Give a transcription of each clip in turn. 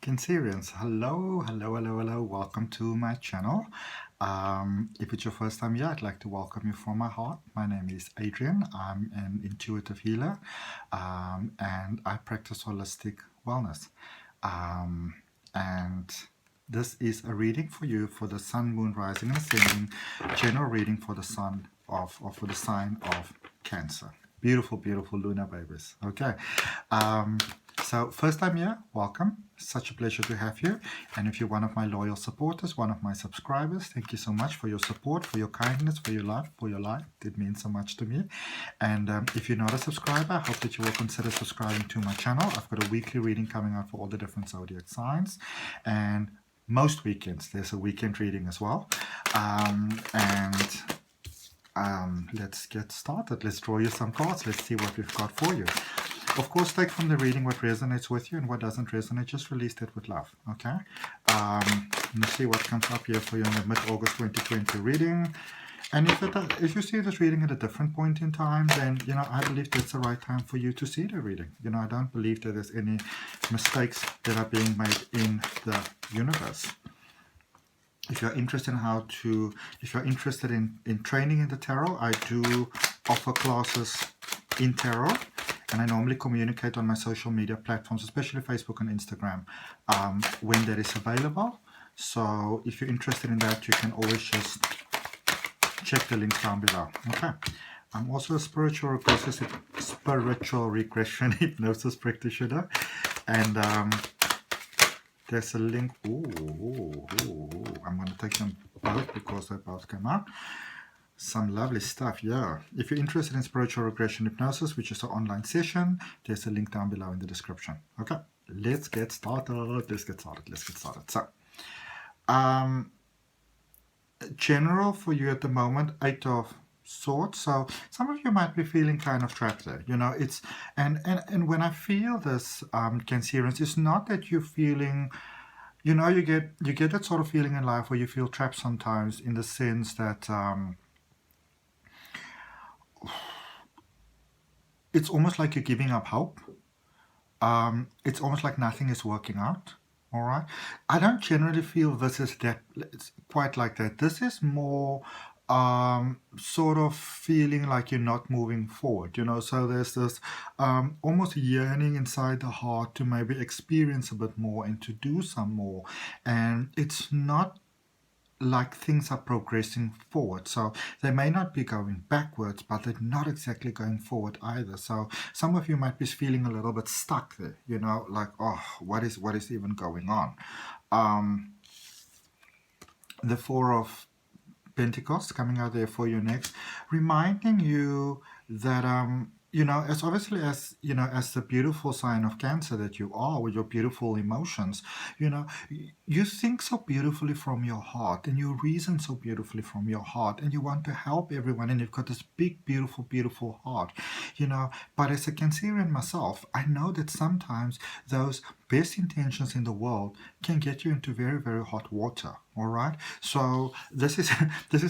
Cancerians, hello, welcome to my channel. If it's your first time here, I'd like to welcome you from my heart. My name is Adrian. I'm an intuitive healer, and I practice holistic wellness. And this is a reading for you for the sun, moon, rising, and ascending, general reading for the sun or for the sign of Cancer. Beautiful lunar babies. Okay. So first time here, welcome. Such a pleasure to have you. And if you're one of my loyal supporters, one of my subscribers, thank you so much for your support, for your kindness, for your love, It means so much to me. And if you're not a subscriber, I hope that you will consider subscribing to my channel. I've got a weekly reading coming out for all the different zodiac signs. And most weekends, there's a weekend reading as well. Let's get started. Let's draw you some cards. Let's see what we've got for you. Of course, take from the reading what resonates with you, and what doesn't resonate, just release that with love, okay? Let's see what comes up here for you in the mid-August 2020 reading. And if you see this reading at a different point in time, then, I believe that's the right time for you to see the reading. I don't believe that there's any mistakes that are being made in the universe. If you're interested in training in the tarot, I do offer classes in tarot, and I normally communicate on my social media platforms, especially Facebook and Instagram, when that is available. So if you're interested in that, you can always just check the link down below. Okay. I'm also a spiritual regression hypnosis practitioner, and there's a link. I'm going to take them both because they both came out. Some lovely stuff, yeah. If you're interested in spiritual regression hypnosis, which is an online session, there's a link down below in the description. Okay, let's get started. So, general for you at the moment, 8 of Swords. So some of you might be feeling kind of trapped there. It's and when I feel this, Cancerians, it's not that you're feeling. You get that sort of feeling in life where you feel trapped sometimes, in the sense that it's almost like you're giving up hope. It's almost like nothing is working out. All right. I don't generally feel this is that. It's quite like that. This is more sort of feeling like you're not moving forward. So there's this almost yearning inside the heart to maybe experience a bit more and to do some more. And it's not like things are progressing forward. So they may not be going backwards, but they're not exactly going forward either. So some of you might be feeling a little bit stuck there, like, oh, what is even going on? The Four of Pentacles coming out there for you next, reminding you that as obviously as as the beautiful sign of Cancer that you are, with your beautiful emotions, you think so beautifully from your heart, and you reason so beautifully from your heart, and you want to help everyone, and you've got this big, beautiful heart, but as a Cancerian myself, I know that sometimes those best intentions in the world can get you into very, very hot water. All right. So this is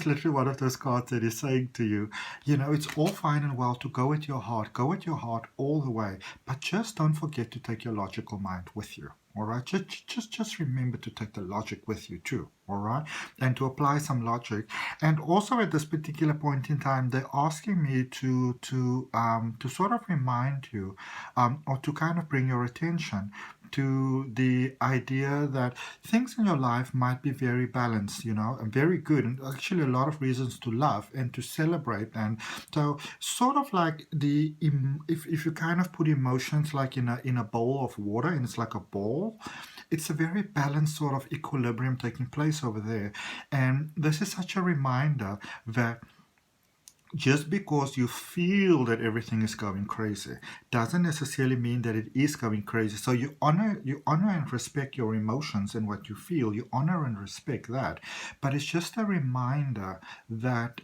literally one of those cards that is saying to you, it's all fine and well to go with your heart all the way, but just don't forget to take your logical mind with you. All right. Just remember to take the logic with you too. All right. And to apply some logic. And also at this particular point in time, they're asking me to sort of remind you, or to kind of bring your attention to the idea that things in your life might be very balanced, and very good, and actually a lot of reasons to love and to celebrate. And so sort of like if you kind of put emotions like in a bowl of water, and it's like a ball, it's a very balanced sort of equilibrium taking place over there. And this is such a reminder that just because you feel that everything is going crazy doesn't necessarily mean that it is going crazy. So you honor and respect your emotions and what you feel. You honor and respect that. But it's just a reminder that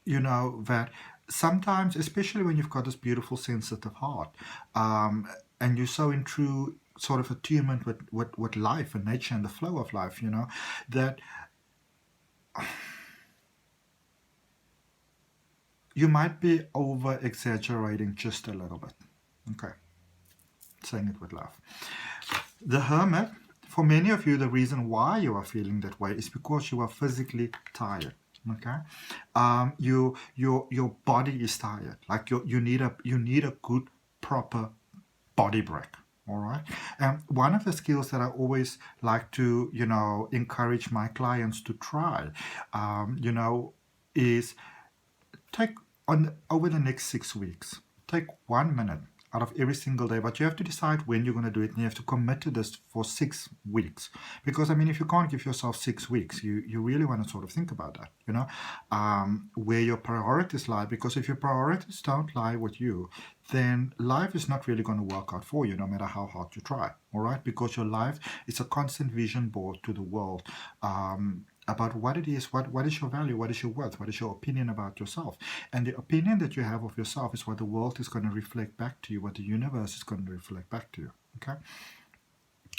that sometimes, especially when you've got this beautiful sensitive heart, and you're so in true sort of attunement with life and nature and the flow of life, that you might be over exaggerating just a little bit. Okay, saying it with love. The Hermit, for many of you, the reason why you are feeling that way is because you are physically tired. Okay, your body is tired. Like you need a good proper body break. All right. And one of the skills that I always like to encourage my clients to try, is take on over the next 6 weeks, take 1 minute out of every single day, but you have to decide when you're going to do it, and you have to commit to this for 6 weeks. Because I mean, if you can't give yourself 6 weeks, you really want to sort of think about that, where your priorities lie. Because if your priorities don't lie with you, then life is not really going to work out for you, no matter how hard you try. All right, because your life is a constant vision board to the world. About what it is, what is your value, what is your worth, what is your opinion about yourself. And the opinion that you have of yourself is what the world is going to reflect back to you, what the universe is going to reflect back to you. Okay,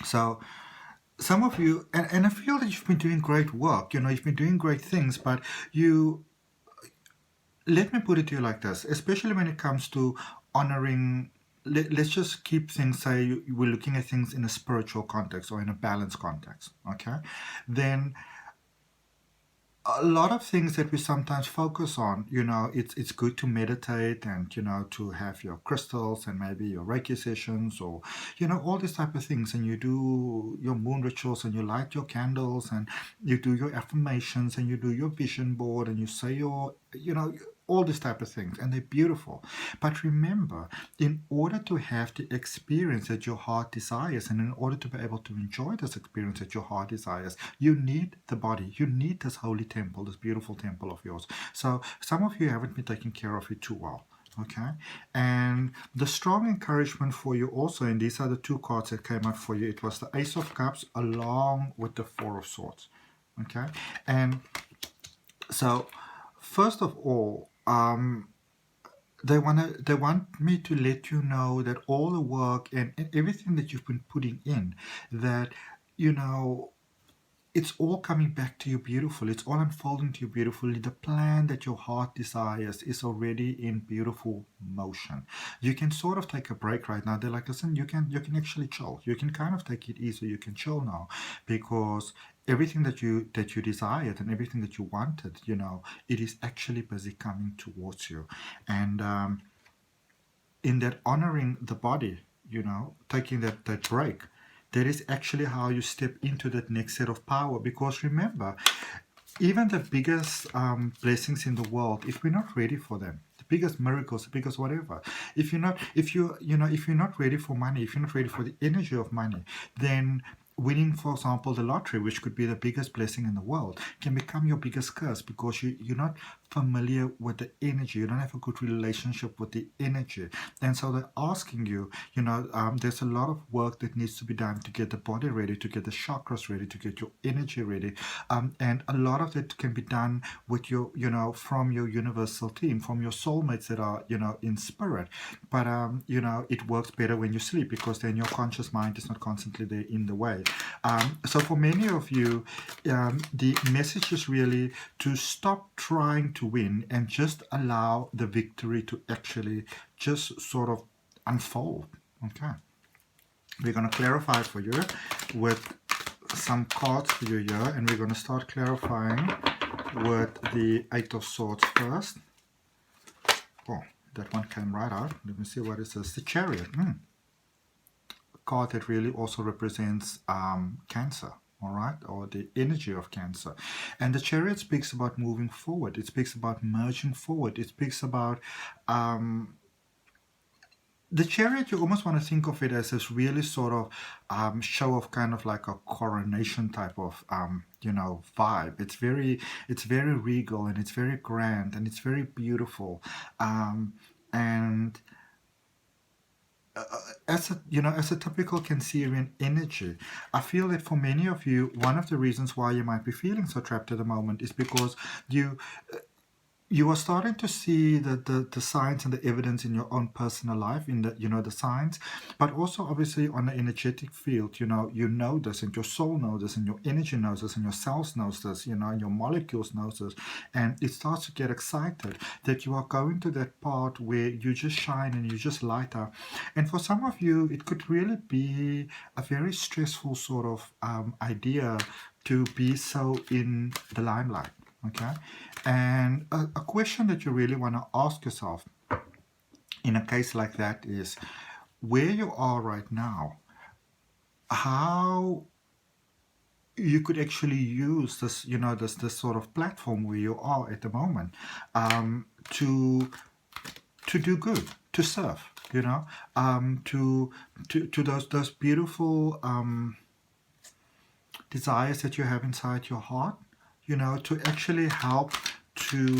so some of you, and I feel that you've been doing great work, you've been doing great things, but let me put it to you like this, especially when it comes to honoring. Let's just keep things, say we're looking at things in a spiritual context or in a balanced context. Okay, then a lot of things that we sometimes focus on, it's good to meditate and, to have your crystals and maybe your Reiki sessions, or, all these type of things. And you do your moon rituals and you light your candles and you do your affirmations and you do your vision board and you say your, all these type of things, and they're beautiful. But remember, in order to have the experience that your heart desires, and in order to be able to enjoy this experience that your heart desires, you need the body. You need this holy temple, this beautiful temple of yours. So some of you haven't been taking care of it too well. Okay, and the strong encouragement for you also, and these are the two cards that came out for you, it was the Ace of Cups along with the Four of Swords. Okay, and so first of all, they want me to let you know that all the work and everything that you've been putting in, that it's all coming back to you beautiful. It's all unfolding to you beautifully. The plan that your heart desires is already in beautiful motion. You can sort of take a break right now. They're like, listen, you can actually chill. You can kind of take it easy. You can chill now, because everything that you desired and everything that you wanted, it is actually busy coming towards you. And in that honoring the body, taking that break, that is actually how you step into that next set of power. Because remember, even the biggest blessings in the world, if we're not ready for them, the biggest miracles, the biggest whatever, if you're not ready for money, if you're not ready for the energy of money, then winning, for example, the lottery, which could be the biggest blessing in the world, can become your biggest curse, because you're not familiar with the energy. You don't have a good relationship with the energy. And so they're asking you, there's a lot of work that needs to be done to get the body ready, to get the chakras ready, to get your energy ready. And a lot of it can be done with your, from your universal team, from your soulmates that are, in spirit. But, it works better when you sleep, because then your conscious mind is not constantly there in the way. So for many of you, the message is really to stop trying to win and just allow the victory to actually just sort of unfold. Okay, we're going to clarify for you with some cards for you here, and we're going to start clarifying with the Eight of Swords first. Oh, that one came right out. Let me see what it says. The Chariot. Card that really also represents Cancer, all right, or the energy of Cancer. And the Chariot speaks about moving forward. It speaks about merging forward. It speaks about the Chariot. You almost want to think of it as this really sort of show of kind of like a coronation type of vibe. It's very regal, and it's very grand, and it's very beautiful, and as a typical Cancerian energy, I feel that for many of you, one of the reasons why you might be feeling so trapped at the moment is because you are starting to see the signs and the evidence in your own personal life, in the the signs, but also obviously on the energetic field. You know this, and your soul knows this, and your energy knows this, and your cells knows this, and your molecules knows this, and it starts to get excited that you are going to that part where you just shine and you just light up. And for some of you, it could really be a very stressful sort of idea to be so in the limelight. Okay, and a question that you really want to ask yourself in a case like that is, where you are right now, how you could actually use this, this sort of platform where you are at the moment, to do good, to serve, to those beautiful desires that you have inside your heart, to actually help to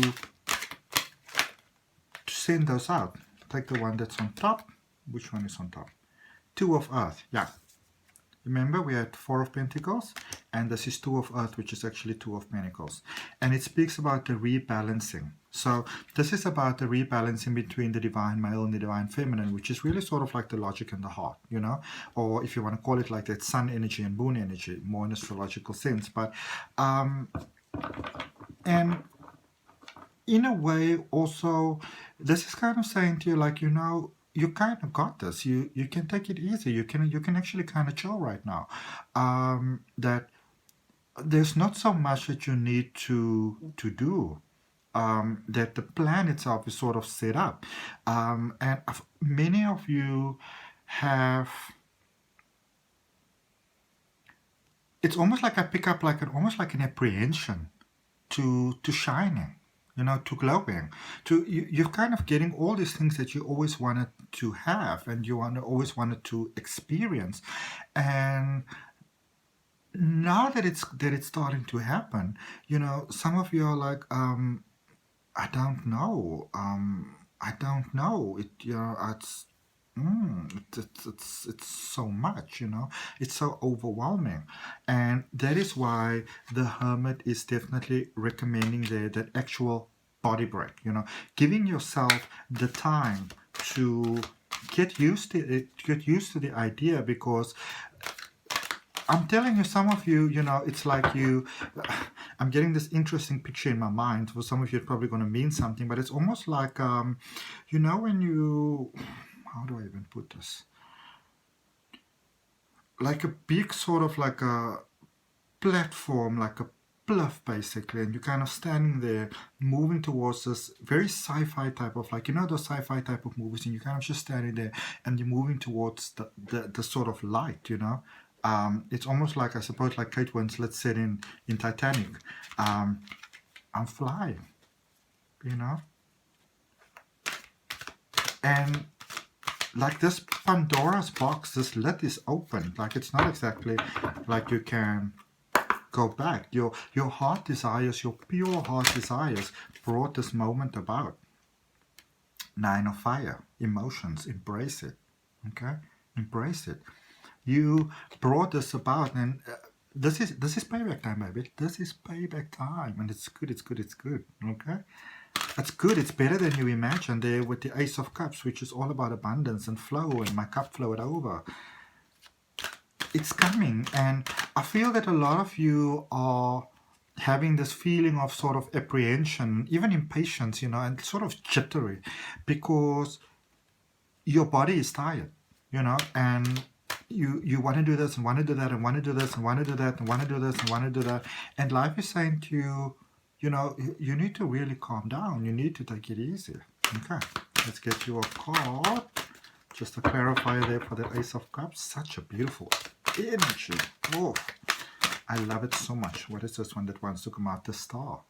send those out. Take the one that's on top. Which one is on top? Two of Earth. Yeah. Remember, we had Four of Pentacles, and this is Two of Earth, which is actually Two of Pentacles. And it speaks about the rebalancing. So this is about the rebalancing between the divine male and the divine feminine, which is really sort of like the logic and the heart, or if you want to call it like that, sun energy and moon energy, more in astrological sense. But and in a way also, this is kind of saying to you, like, you kind of got this. You can take it easy. You can actually kind of chill right now. That there's not so much that you need to do. That the plan itself is sort of set up, and many of you have. It's almost like I pick up like almost like an apprehension to shining, to glowing, you're kind of getting all these things that you always wanted to have and you always wanted to experience, and now that it's starting to happen, some of you are like, I don't know, it's it's so much, it's so overwhelming. And that is why the hermit is definitely recommending there that actual body break, giving yourself the time to get used to it, get used to the idea, because I'm telling you, some of you, it's like I'm getting this interesting picture in my mind. For some of you, it's probably going to mean something, but it's almost like, when you, how do I even put this? Like a big sort of like a platform, like a bluff basically, and you're kind of standing there moving towards this very sci-fi type of, like, those sci-fi type of movies, and you're kind of just standing there and you're moving towards the sort of light, it's almost like, I suppose, like Kate Winslet said in Titanic, I'm flying, and like this Pandora's box, this lid is open. Like, it's not exactly like you can go back. Your heart desires, your pure heart desires brought this moment about. Nine of Fire, emotions, embrace it. Okay, embrace it. You brought this about, and this is payback time, baby. This is payback time, and it's good. It's good. It's good. Okay. It's good. It's better than you imagine there with the Ace of Cups, which is all about abundance and flow, and my cup flowed over. It's coming, and I feel that a lot of you are having this feeling of sort of apprehension, even impatience, and sort of jittery, because your body is tired, and you want to do this and want to do that and want to do this and want to do that and want to do this and want to do that, and life is saying to you, you need to really calm down. You need to take it easy. Okay, let's get you a card. Just a clarifier there for the Ace of Cups. Such a beautiful energy. Oh, I love it so much. What is this one that wants to come out? The Star.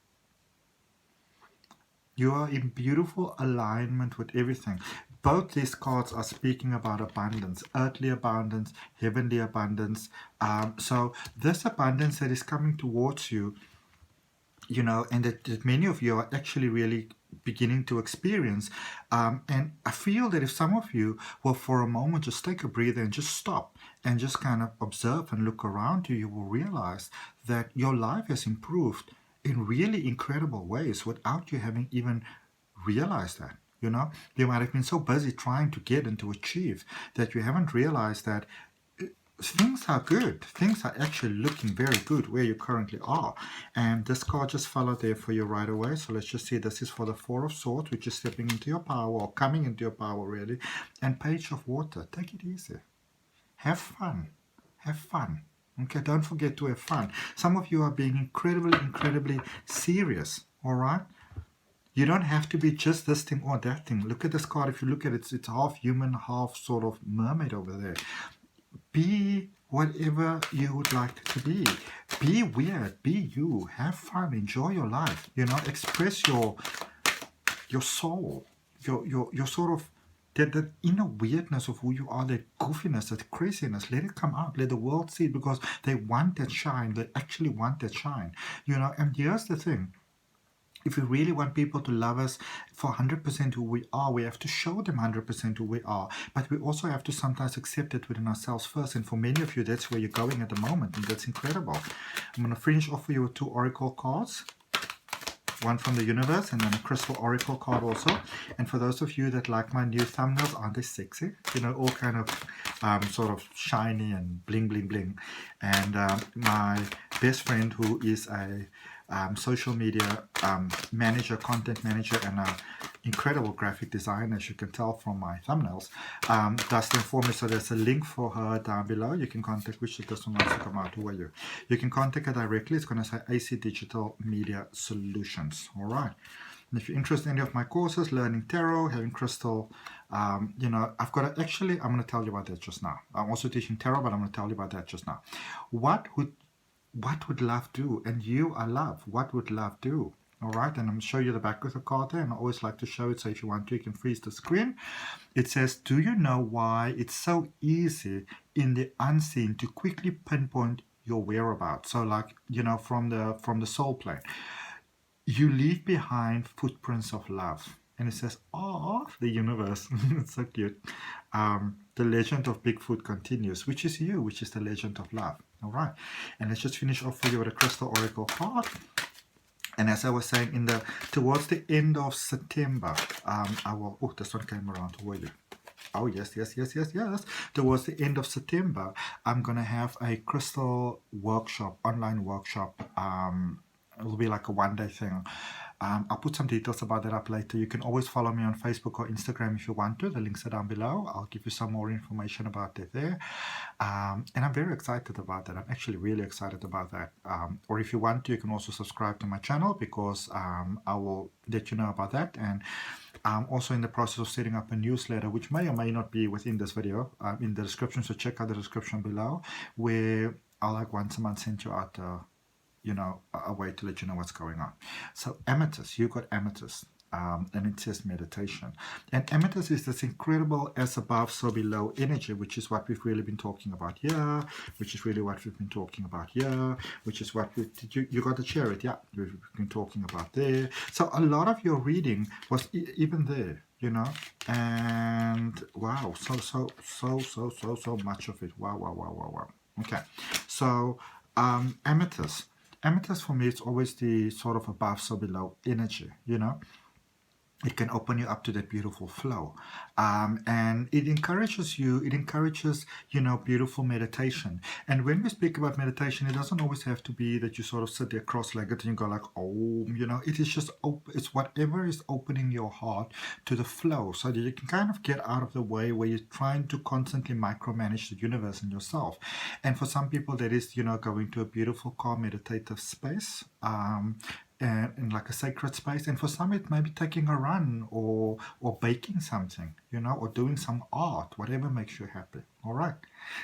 You are in beautiful alignment with everything. Both these cards are speaking about abundance, earthly abundance, heavenly abundance. So this abundance that is coming towards you, and that many of you are actually really beginning to experience. And I feel that if some of you will for a moment just take a breather and just stop and just kind of observe and look around you, you will realize that your life has improved in really incredible ways without you having even realized that. You might have been so busy trying to get and to achieve that you haven't realized that things are good. Things are actually looking very good where you currently are. And this card just fell out there for you right away. So let's just see, this is for the Four of Swords, which is stepping into your power, or coming into your power really. And Page of Water. Take it easy. Have fun. Have fun. Okay, don't forget to have fun. Some of you are being incredibly serious. All right? You don't have to be just this thing or that thing. Look at this card. If you look at it, it's half human, half sort of mermaid over there. Be whatever you would like to be. Be weird. Be you. Have fun. Enjoy your life. Express your soul. Your sort of that inner weirdness of who you are, that goofiness, that craziness. Let it come out. Let the world see it, because they want that shine. They actually want that shine. And here's the thing. If we really want people to love us for 100% who we are, we have to show them 100% who we are. But we also have to sometimes accept it within ourselves first. And for many of you, that's where you're going at the moment. And that's incredible. I'm going to finish off for you with 2 oracle cards. One from the universe and then a crystal oracle card also. And for those of you that like my new thumbnails, aren't they sexy? All kind of sort of shiny and bling, bling, bling. And my best friend, who is a social media manager, content manager, and an incredible graphic designer, as you can tell from my thumbnails, does them for me. So there's a link for her down below. You can contact, which this one wants to come out. Who are you? You can contact her directly. It's going to say AC Digital Media Solutions. All right. And if you're interested in any of my courses, learning tarot, having crystal, I've got to actually, I'm going to tell you about that just now. I'm also teaching tarot, but I'm going to tell you about that just now. What would love do? And you are love. What would love do? All right, and I'm going to show you the back of the card there, and I always like to show it, so if you want to, you can freeze the screen. It says, do you know why it's so easy in the unseen to quickly pinpoint your whereabouts? So like, from the soul plane, you leave behind footprints of love. And it says, oh, the universe. It's so cute. The legend of Bigfoot continues, which is you, which is the legend of love. All right. And let's just finish off for you with a crystal oracle card. And as I was saying, towards the end of September, I will. Oh, this one came around. Who are you? Oh, yes. Towards the end of September, I'm going to have a crystal workshop, online workshop. It'll be like a one-day thing. I'll put some details about that up later. You can always follow me on Facebook or Instagram if you want to. The links are down below. I'll give you some more information about it there. And I'm very excited about that. I'm actually really excited about that. Or if you want to, you can also subscribe to my channel, because I will let you know about that. And I'm also in the process of setting up a newsletter, which may or may not be within this video, in the description. So check out the description below, where I'll like once a month send you out a way to let you know what's going on. So amethyst, you got amethyst, and it says meditation. And amethyst is this incredible as above, so below energy, which is what we've really been talking about here, which is really what we've been talking about here, which is what you got the chariot, yeah, we've been talking about there. So a lot of your reading was even there, and wow, so much of it. Wow. Okay, so amethyst. Amethyst for me, it's always the sort of above, so below energy, It can open you up to that beautiful flow. And it encourages, beautiful meditation. And when we speak about meditation, it doesn't always have to be that you sort of sit there cross-legged and you go like, oh, it is just, it's whatever is opening your heart to the flow, so that you can kind of get out of the way where you're trying to constantly micromanage the universe and yourself. And for some people, that is, going to a beautiful, calm, meditative space. In like a sacred space, and for some it may be taking a run or baking something, or doing some art, whatever makes you happy. All right,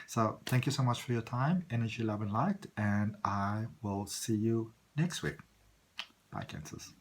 so thank you so much for your time, energy, love, and light, and I will see you next week. Bye, Cancers.